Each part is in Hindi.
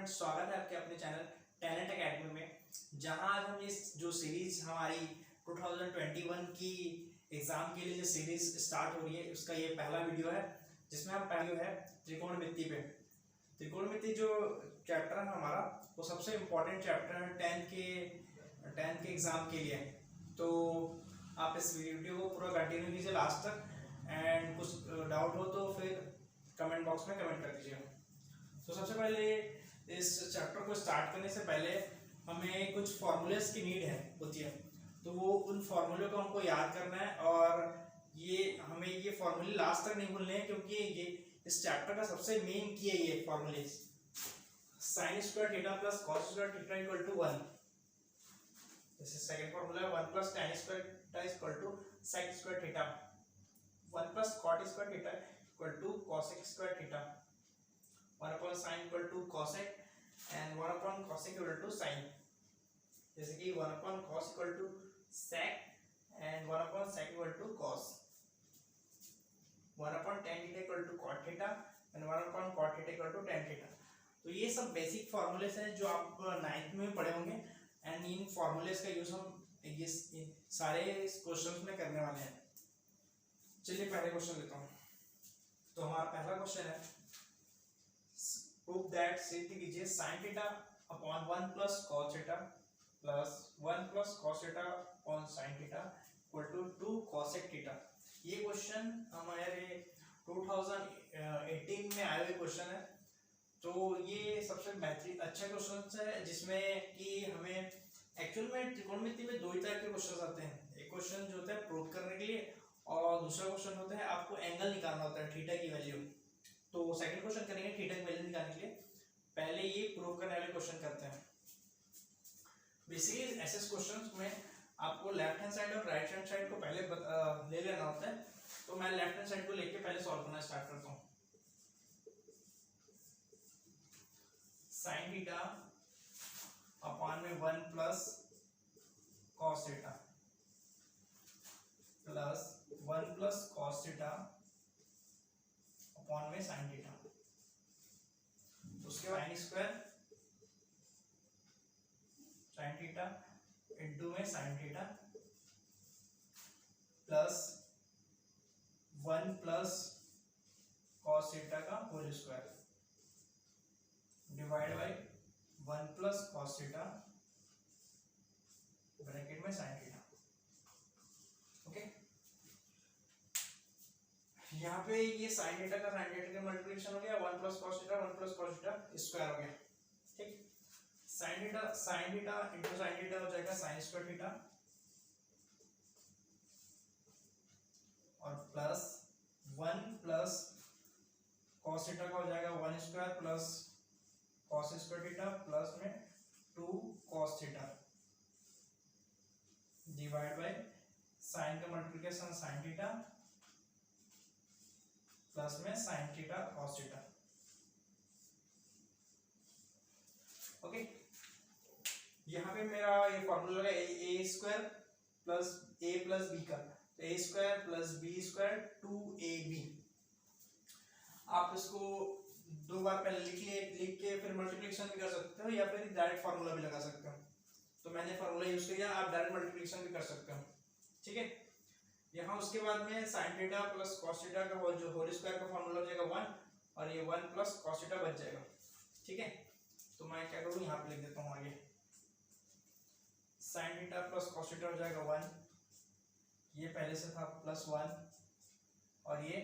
फ्रेंड्स, स्वागत है आपके अपने चैनल टैलेंट एकेडमी में, जहां आज हम इस जो सीरीज हमारी 2021 की एग्जाम के लिए जो सीरीज स्टार्ट हो रही है उसका ये पहला वीडियो है, जिसमें हम पहले है त्रिकोणमिति पे। त्रिकोणमिति जो चैप्टर है हमारा वो सबसे इम्पोर्टेंट चैप्टर है टेंथ के एग्जाम के लिए। तो आप इस वीडियो को पूरा कंटिन्यू कीजिए लास्ट तक, एंड कुछ डाउट हो तो फिर कमेंट बॉक्स में कमेंट कर दीजिएगा। तो सबसे पहले इस चैप्टर को स्टार्ट करने से पहले हमें कुछ फॉर्मूलेस की नीड होती है, तो वो उन फॉर्मूले को हमको याद करना है, और हमें ये फॉर्मूले लास्ट तक नहीं भूलने हैं, क्योंकि ये इस चैप्टर का सबसे मेन की है ये फॉर्मूले। Sine square theta plus cos square theta equal to 1। जैसे सेकंड फॉर्मूला है 1 plus tan square theta equal to sec square theta, 1 plus cot square theta equal to cosec square theta, 1 upon sin equal to cosec and 1 upon cosec equal to sin। जैसे कि 1 upon cos equal to sec and 1 upon sec equal to cos, 1 upon tan theta equal to cot theta and 1 upon cot theta equal to tan theta. तो ये सब बेसिक फॉर्मूलेस हैं जो आप 9th में पढ़े होंगे, एंड इन फॉर्मूलेस का यूज हम ये सारे क्वेश्चंस में करने वाले हैं। चलिए पहले क्वेश्चन लेता हूँ। तो हमारा पहला क्वेश्चन है, प्रूव दैट सिद्ध कीजिए sin theta upon 1 plus cos theta plus 1 plus cos theta upon sin theta equal to 2 cosec theta. ये क्वेश्चन हमारे 2018 में आए हुए क्वेश्चन है। तो ये सबसे बेहतरीन अच्छा क्वेश्चन है, जिसमें कि हमें एक्चुअल में त्रिकोणमिति में दो ही तरह के क्वेश्चन आते हैं। एक क्वेश्चन जो होता है प्रूव करने के लिए, और दूसरा क्वेश्चन होता है आपको एंगल निकालना होता है, थीटा की वैल्यू। तो सेकंड क्वेश्चन करेंगे थीटा की वैल्यू निकालने के लिए, पहले ये प्रूव करने वाले क्वेश्चन करते हैं। बेसिकली ऐसे क्वेश्चंस में आपको लेफ्ट हैंड साइड और राइट हैंड साइड को पहले ले लेना होता है। तो मैं लेफ्ट हैंड साइड को लेके पहले सॉल्व करना स्टार्ट करता हूँ। साइन थीटा अपॉन में 1 plus cos theta plus 1 plus cos theta upon में साइन थीटा। उसके बाद sine square sine theta into में sine theta plus 1 plus cos theta का whole square divide by 1 plus cos theta bracket में साइन थीटा। ओके, यहाँ पे ये साइन थीटा का साइन थीटा का मल्टीप्लिकेशन हो गया, 1 plus cos theta 1 plus cos theta square हो गया। ठीक, sine theta into sine theta हो जाएगा साइन स्क्वायर थीटा, और प्लस 1 प्लस कॉस थीटा का हो जाएगा 1 square plus cos square theta plus में 2 cos theta divide by sine का मल्टीप्लिकेशन साइन थीटा प्लस में sine theta cos theta. Okay, यहाँ पे मेरा ये फॉर्मूला लगा A square plus A plus B का, तो A square plus B square 2ab। आप इसको दो बार पहले लिख के फिर मल्टीप्लिकेशन भी कर सकते हो, या फिर डायरेक्ट फार्मूला भी लगा सकते हो। तो मैंने फार्मूला यूज किया, आप डायरेक्ट मल्टीप्लिकेशन भी कर सकते हो। ठीक है, यहाँ उसके बाद में sine theta plus cos theta का होल स्क्वायर का फार्मूला हो जाएगा 1, और ये 1 प्लस कॉस थीटा बच जाएगा। ठीक है, तो मैं क्या करूँ, यहाँ पे लिख देता हूँ आगे, sign theta plus cos theta हो जाएगा 1, ये पहले से था प्लस 1, और ये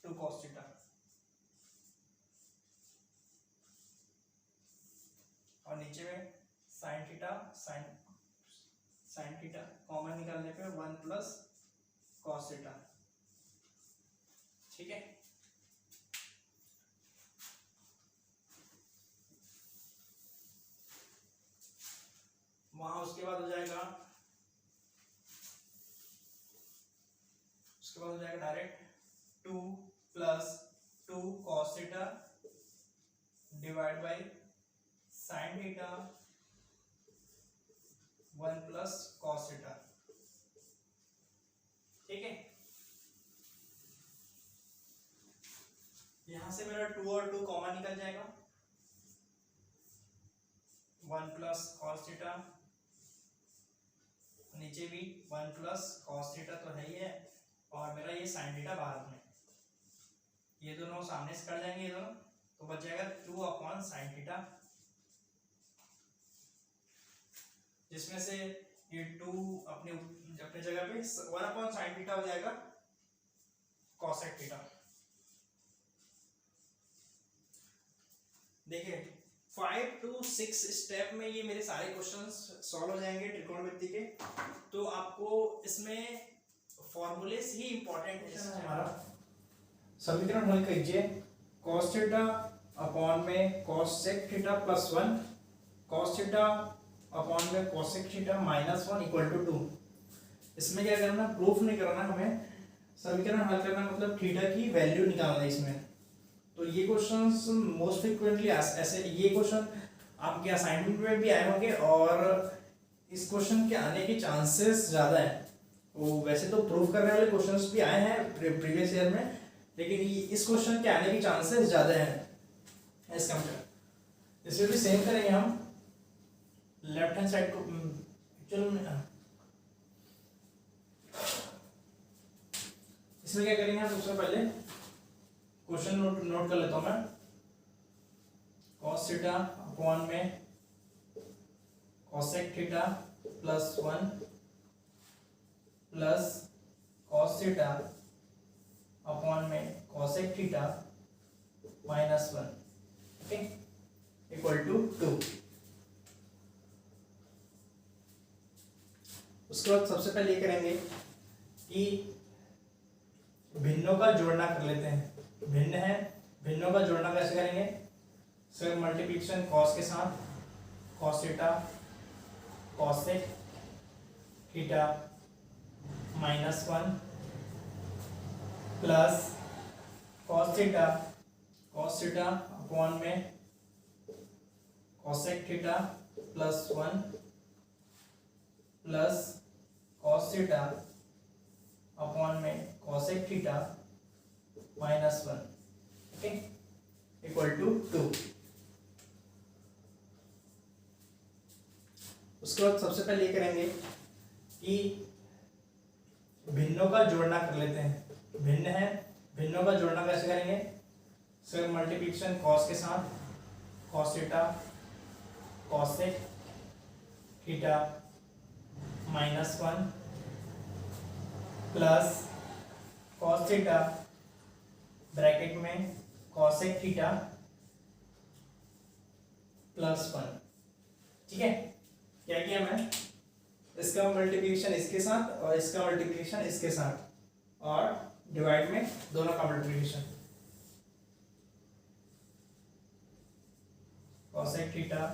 2 कॉस थीटा, और नीचे में साइन थीटा कॉमन निकालने पे 1 प्लस कॉस थीटा। ठीक है, वहां उसके बाद हो जाएगा direct 2 plus 2 cos theta divide by sine theta 1 plus cos theta. ठीक है, यहां से मेरा 2 और 2 कॉमन निकल जाएगा, प्लस कॉस थीटा, नीचे भी 1 प्लस कॉस थीटा तो है ही है, और मेरा ये साइन थीटा बाहर में, ये दोनों सामने से कट जाएंगे ये दोनों, तो बच जाएगा 2 अपॉन साइन थीटा, जिसमें से ये 2 अपने अपने जगह पे 1 अपॉन साइन थीटा हो जाएगा कॉसेक थीटा। देखिए 5 to 6 स्टेप में ये मेरे सारे क्वेश्चंस सॉल्व हो जाएंगे त्रिकोणमिति के। तो आपको इसमें फॉर्मूले ही इंपॉर्टेंट है। हमारा समीकरण हल कीजिए, cos थीटा अपॉन में cosec theta plus 1, cos theta upon में cosec theta minus 1 equal to 2। इसमें क्या करना, प्रूफ नहीं करना, हमें समीकरण हल करना, मतलब थीटा की वैल्यू निकालना है इसमें। तो ये क्वेश्चंस मोस्ट फ्रीक्वेंटली ऐसे, ये क्वेश्चन आपके असाइनमेंट में भी आए होंगे और इस क्वेश्चन के आने के चांसेस ज़्यादा है। वो वैसे तो प्रूफ करने वाले क्वेश्चंस भी आए हैं प्रीवियस ईयर में, लेकिन इस क्वेश्चन के आने के चांसेस ज़्यादा हैं एज कम्पेयर। इसमें भी सेम करेंगे हम, लेफ्ट हैंड साइड को चलो इसमें क्या करेंगे हम, सबसे पहले क्वेश्चन नोट कर लेता हूं मैं। cos थीटा अपॉन में cosec theta plus 1 plus cos theta upon में cosec theta minus 1, okay, equal to 2। उसके बाद सबसे पहले ये करेंगे कि भिन्नों का जोड़ना कर लेते हैं। भिन्न है, भिन्नों का जोड़ना कैसे करेंगे, सर मल्टीप्लिकेशन cos के साथ cos theta cosec theta minus 1 plus cos theta upon में cosec theta plus 1 plus cos theta upon में cosec theta minus 1, okay, equal to 2। उसके बाद सबसे पहले ये करेंगे कि भिन्नों का जोड़ना कर लेते हैं। भिन्न है, भिन्नों का जोड़ना कैसे करेंगे, सर मल्टीप्लिकेशन cos के साथ cos theta cosec theta minus 1 plus cos theta bracket में cosec थीटा प्लस 1, ठीक है। क्या किया मैं, इसका मल्टीप्लिकेशन इसके साथ और इसका मल्टीप्लिकेशन इसके साथ, और डिवाइड में दोनों का multiplication, cosec theta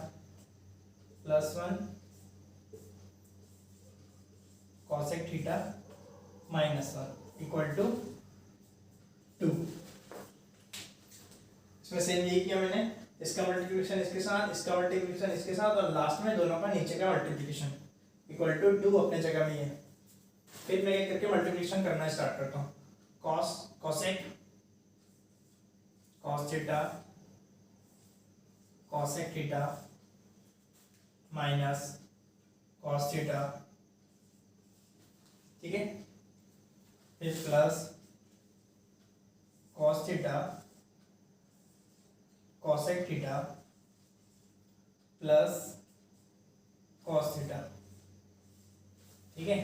plus 1 cosec theta minus 1 equal to 2। इसमें सेम यही किया मैंने, इसका मल्टीप्लिकेशन इसके साथ, इसका मल्टीप्लिकेशन इसके साथ, और लास्ट में दोनों का नीचे का मल्टीप्लिकेशन इक्वल टू 2 अपने जगह में ही है। फिर मैं ये करके मल्टीप्लिकेशन करना स्टार्ट करता हूँ। cosec theta cosec theta minus cos theta, ठीक है, फिर plus cos theta cosec theta plus cos theta, ठीक है।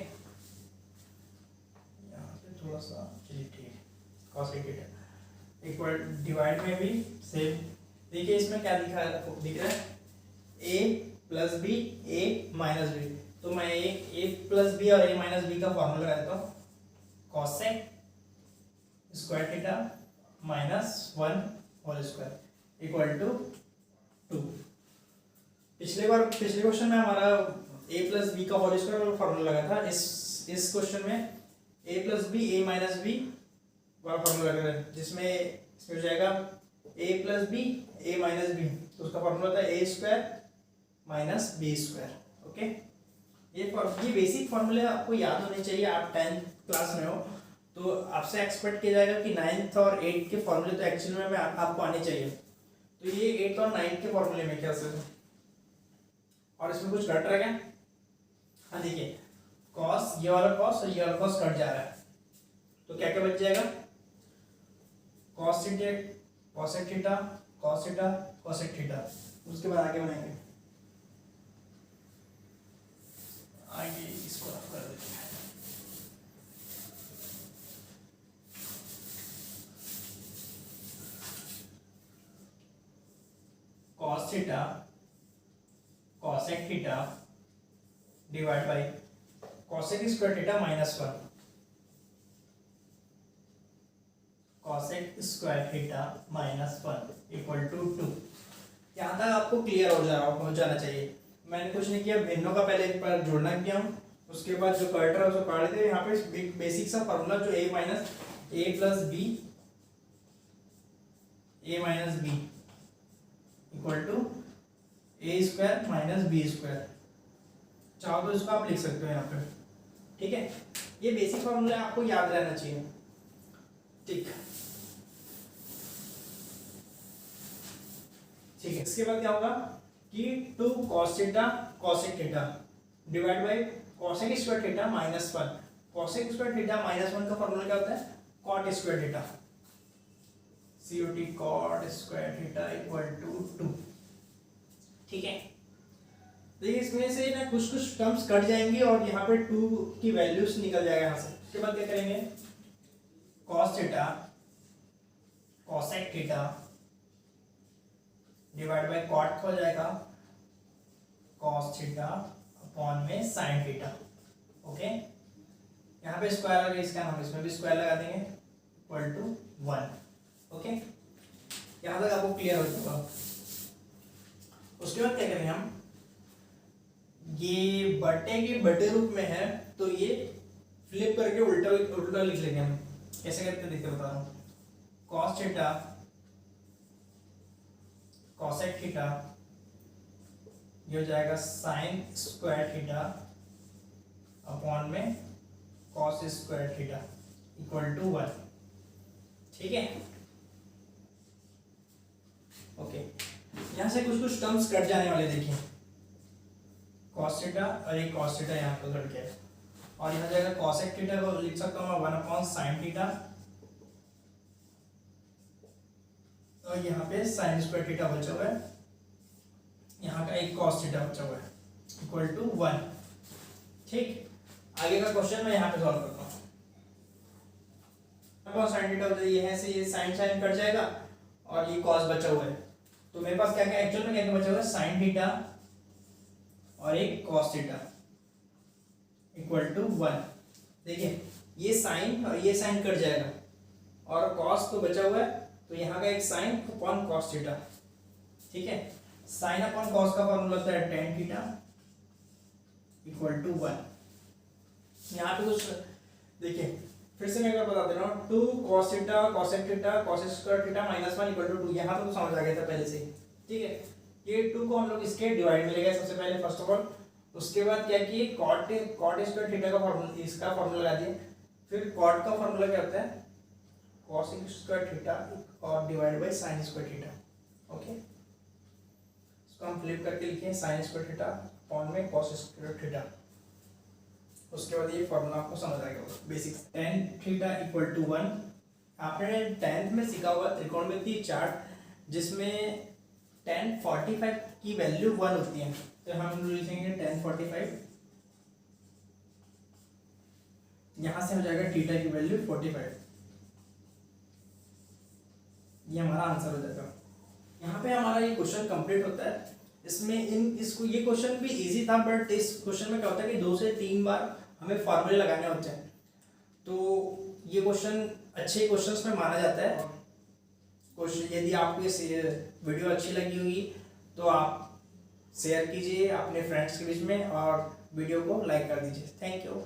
यहाँ पे थोड़ा सा चलिए, ठीक है, cosec थीटा इक्वल, डिवाइड में भी सेम। देखिए इसमें क्या दिख रहा है, a plus b a minus b, तो मैं a प्लस बी और a माइनस बी का फॉर्मूला लगाता हूँ, cosec square theta minus 1 whole square equal to 2। पिछले क्वेश्चन में हमारा a प्लस बी का होल स्क्वायर वाला फॉर्मूला लगा था। इस क्वेश्चन में a plus b a minus b वाला फॉर्मूला लगा है, जिसमें इसमें हो जाएगा a plus b a minus b, तो उसका फॉर्मूला था a square minus b square, okay. ये बेसिक फॉर्मूले आपको याद होने चाहिए। आप 10th क्लास में हो तो आपसे एक्सपेक्ट किया जाएगा कि 9th और 8th के फॉर्मूले तो एक्चुअली में आपको आने चाहिए। तो ये 8th और 9th के फॉर्मूले में क्या सर, और इसमें कुछ घट रहा है क्या? हाँ देखिए, कॉस, ये वाला कॉस और ये वाला कॉस कट जा रहा है, तो क्या क्या बच जाएगा? Cos theta, cosec theta, cos theta, cosec theta. उसके बाद आगे बनाएंगे, आगे इसको रफ कर देते हैं। Cos theta cosec theta divide by cosec square theta minus 1, cosec square theta minus 1 equal to 2। यहाँ तक आपको क्लियर हो जाना चाहिए। मैंने कुछ नहीं किया, भिन्नों का पहले एक बार जोड़ना किया हूँ, उसके बाद जो कट रहा है उसको काट देते हैं। यहाँ पे बेसिक सा फॉर्मूला जो a minus a plus b, a minus b equal to a square minus b square. चाहो तो इसको आप लिख सकते हो यहाँ पे, ठीक है। ये बेसिक फॉर्मूला आपको याद रहना चाहिए, ठीक है। इसके बाद क्या होगा कि 2 cos theta cosec theta divide by cosec square theta minus 1। cosec square theta minus 1 का फॉर्मूला क्या होता है? cot square theta, COT cot square theta equal to 2, ठीक है। देखिए इसमें से ना कुछ कुछ टर्म्स कट जाएंगी और यहाँ पे 2 की वैल्यूज निकल जाएगा यहाँ से। उसके बाद क्या करेंगे? cos theta cosec theta divide by cot हो जाएगा cos थीटा अपॉन में sin थीटा, ओके। यहाँ पे स्क्वायर लगा, इसका नाम, इसमें भी स्क्वायर लगा देंगे इक्वल टू 1, ओके। यहाँ तक आपको क्लियर हो चुका। उसके बाद क्या करेंगे हम? ये बटे के बटे रूप में है तो ये फ्लिप करके उल्टा उल्टा लिख लेंगे हम। कैसे करते हैं देखते बता रहा हूँ। cos थीटा cosec थीटा ये हो जाएगा sin स्क्वायर थीटा अपॉन में cos square theta equal to 1, ठीक है, ओके। यहाँ से कुछ कुछ टर्म्स कट जाने वाले, देखिए cos थीटा और एक cos थीटा यहाँ पर कट गया, और यहाँ जाएगा cosec थीटा को लिख सकता हूँ मैं 1 अपॉन sin थीटा, और यहाँ पे sin स्क्वायर थीटा बचा हुआ है, यहाँ का एक cos थीटा बचा हुआ है इक्वल टू 1, ठीक। आगे का क्वेश्चन मैं यहाँ पे सॉल्व करता हूँ। sin थीटा होता है, ये है से ये sin sin कट जाएगा और ये cos बचा हुआ है, तो मेरे पास क्या क्या एक्चुअल में क्या क्या बचा हुआ है? sin थीटा और एक cos थीटा इक्वल टू 1। देखिए ये sin और ये sin कट जाएगा और cos तो बचा हुआ है, तो यहाँ का एक sin अपॉन cos थीटा, ठीक है। sin अपॉन cos का फॉर्मूला होता है tan थीटा इक्वल टू 1। यहाँ पे कुछ देखिए, फिर से मैं एक बार बता दे रहा हूँ। 2 cos theta cosec theta cos square theta minus 1 equal to 2। यहाँ पे तो समझ आ गया था पहले से ही, ठीक है। ये 2 को हम लोग इसके डिवाइड में ले गए सबसे पहले, फर्स्ट ऑफ ऑल। उसके बाद क्या किए? cot स्क्वायर थीटा का फॉर्मूला, इसका फॉर्मूला लगा दिए। फिर cot का फॉर्मूला क्या होता है? cos स्क्वायर थीटा और divide by sin square theta, okay. इसको हम फ्लिप करके लिखे sin स्क्वायर थीटा अपॉन में cos स्क्वायर थीटा। उसके बाद ये फॉर्मूला आपको समझ आएगा basic. tan theta equal to 1। आपने 10th में सीखा हुआ त्रिकोणमिति चार्ट जिसमें tan 45 की वैल्यू 1 होती है, तो हम लिखेंगे tan 45, यहाँ से हो जाएगा थीटा की वैल्यू 45, ये हमारा आंसर हो जाएगा। यहाँ पे हमारा ये क्वेश्चन कंप्लीट होता है। इसमें इसको ये क्वेश्चन भी इजी था, बट इस क्वेश्चन में क्या होता है कि 2 से 3 बार हमें फॉर्मूले लगाने होते हैं, तो ये क्वेश्चन अच्छे क्वेश्चंस में माना जाता है। क्वेश्चन यदि आपको ये वीडियो अच्छी लगी होगी तो आप शेयर कीजिए अपने फ्रेंड्स के बीच में और वीडियो को लाइक कर दीजिए। Thank you.